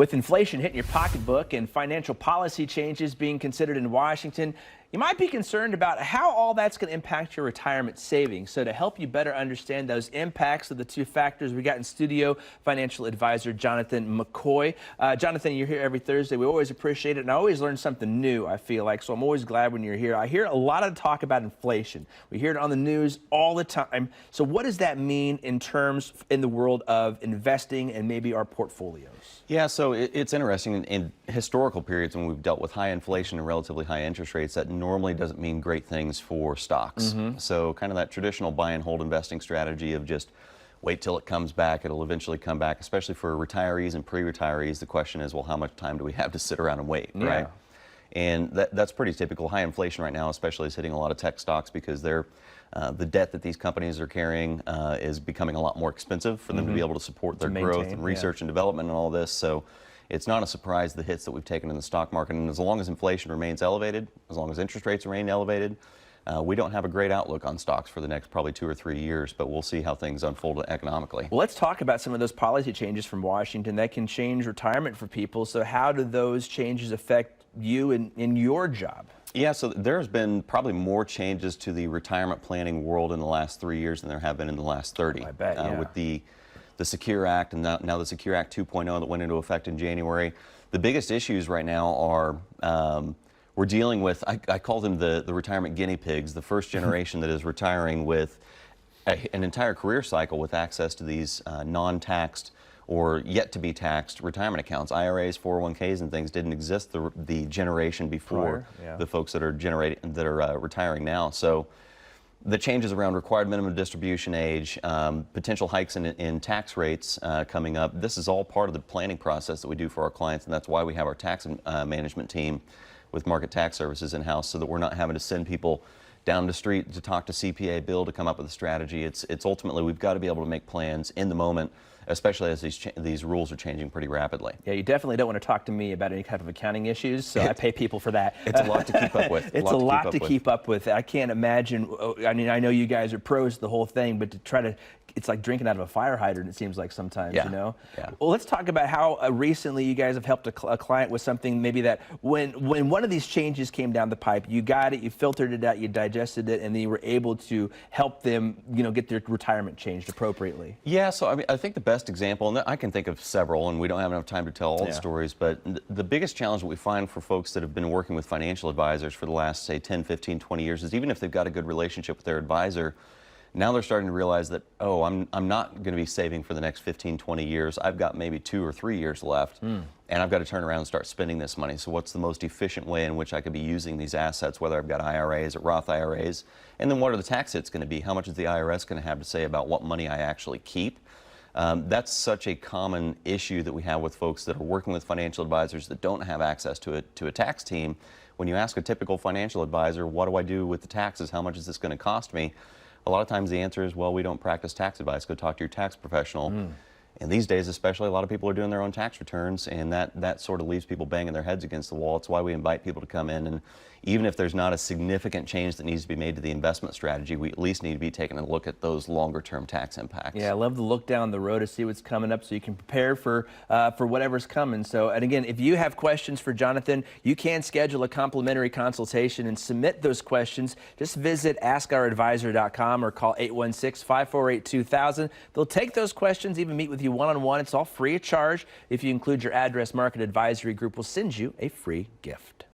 With inflation hitting your pocketbook and financial policy changes being considered in Washington, you might be concerned about how all that's going to impact your retirement savings. So to help you better understand those impacts of the two factors, we got in studio financial advisor Jonathan McCoy. Jonathan, you're here every Thursday. We always appreciate it, and I always learn something new, I feel like, so I'm always glad when you're here. I hear a lot of talk about inflation. We hear it on the news all the time. So what does that mean in terms in the world of investing and maybe our portfolios? Yeah, so it's interesting. In historical periods when we've dealt with high inflation and relatively high interest rates, that normally doesn't mean great things for stocks. So kind of that traditional buy and hold investing strategy of just wait till it comes back, it'll eventually come back, especially for retirees and pre-retirees. The question is, well, how much time do we have to sit around and wait, right? And that's pretty typical. High inflation right now especially is hitting a lot of tech stocks because they're the debt that these companies are carrying is becoming a lot more expensive for them to be able to support their growth and research and development and all this. So it's not a surprise the hits that we've taken in the stock market. And as long as inflation remains elevated, as long as interest rates remain elevated, we don't have a great outlook on stocks for the next probably 2 or 3 years, but we'll see how things unfold economically. Well, let's talk about some of those policy changes from Washington that can change retirement for people. So how do those changes affect you in your job? Yeah, so there's been probably more changes to the retirement planning world in the last 3 years than there have been in the last 30. I bet, yeah. With the Secure Act and now the Secure Act 2.0 that went into effect in January. The biggest issues right now are we're dealing with, I call them the retirement guinea pigs, the first generation that is retiring with an entire career cycle with access to these non-taxed or yet to be taxed retirement accounts. IRAs, 401ks, and things didn't exist the generation before the folks that are retiring now. So the changes around required minimum distribution age, potential hikes in tax rates coming up, this is all part of the planning process that we do for our clients, and that's why we have our tax management team with Market Tax Services in-house, so that we're not having to send people down the street to talk to CPA Bill to come up with a strategy. It's ultimately, we've got to be able to make plans in the moment, especially as these rules are changing pretty rapidly. Yeah, you definitely don't want to talk to me about any kind of accounting issues, so I pay people for that. It's a lot to keep up with. It's a lot to keep up with. I can't imagine, I mean, I know you guys are pros to the whole thing, but to try to, it's like drinking out of a fire hydrant, it seems like sometimes, you know? Well, let's talk about how recently you guys have helped a client with something maybe that when one of these changes came down the pipe, you got it, you filtered it out, you digested it, and then you were able to help them, you know, get their retirement changed appropriately. Yeah, so I mean, I think the best example, and I can think of several, and we don't have enough time to tell all the stories, but the biggest challenge that we find for folks that have been working with financial advisors for the last, say, 10, 15, 20 years is even if they've got a good relationship with their advisor, now they're starting to realize that, oh, I'm not going to be saving for the next 15, 20 years. I've got maybe 2 or 3 years left, and I've got to turn around and start spending this money. So what's the most efficient way in which I could be using these assets, whether I've got IRAs or Roth IRAs? And then what are the tax hits going to be? How much is the IRS going to have to say about what money I actually keep? That's such a common issue that we have with folks that are working with financial advisors that don't have access to a tax team. When you ask a typical financial advisor, what do I do with the taxes? How much is this going to cost me? A lot of times the answer is, well, we don't practice tax advice. Go talk to your tax professional. And these days especially, a lot of people are doing their own tax returns, and that sort of leaves people banging their heads against the wall. It's why we invite people to come in, and even if there's not a significant change that needs to be made to the investment strategy, we at least need to be taking a look at those longer-term tax impacts. Yeah, I love to look down the road to see what's coming up so you can prepare for whatever's coming. So, and again, if you have questions for Jonathan, you can schedule a complimentary consultation and submit those questions. Just visit AskOurAdvisor.com or call 816-548-2000. They'll take those questions, even meet with you one-on-one. It's all free of charge. If you include your address, Market Advisory Group will send you a free gift.